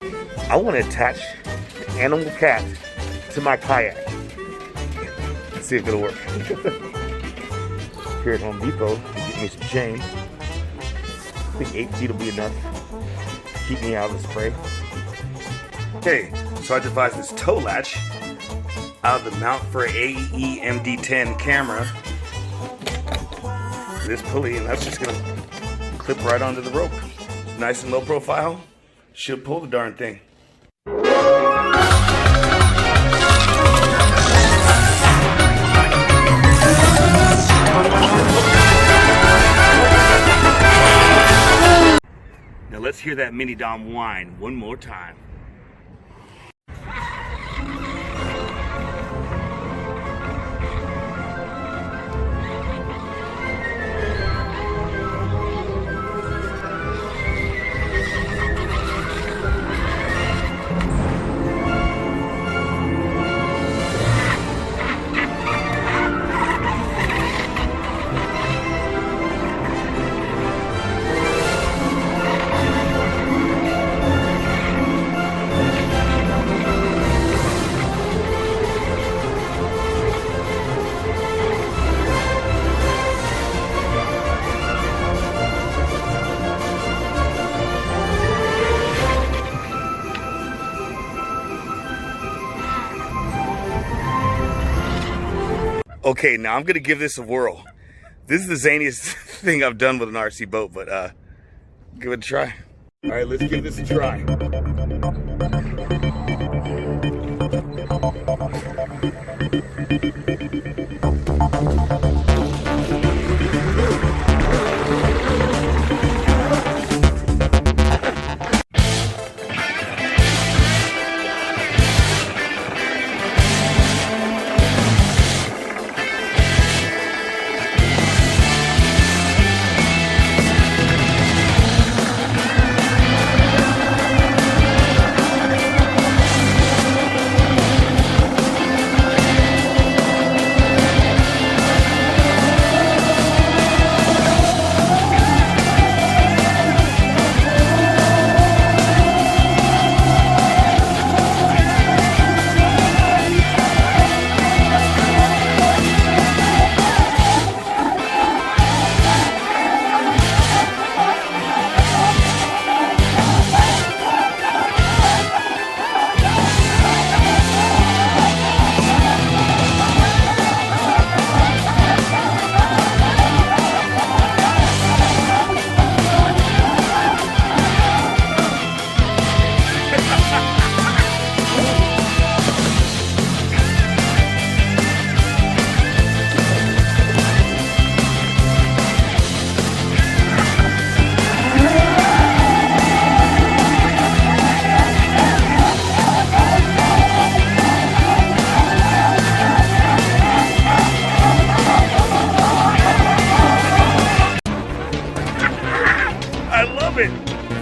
I want to attach an animal cat to my kayak. Let's see if it'll work. Here at Home Depot, get me some chain. I think 8 feet will be enough to keep me out of the spray. Okay, so I devised this tow latch out of the mount for an AE MD10 camera. This pulley, and that's just gonna clip right onto the rope. Nice and low profile. Should pull the darn thing. Now let's hear that mini Dom whine one more time. Okay, now I'm gonna give this a whirl. This is the zaniest thing I've done with an RC boat, but give it a try. All right, let's give this a try.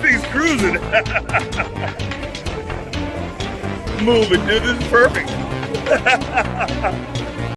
Thing's cruising. Moving, dude. This is perfect.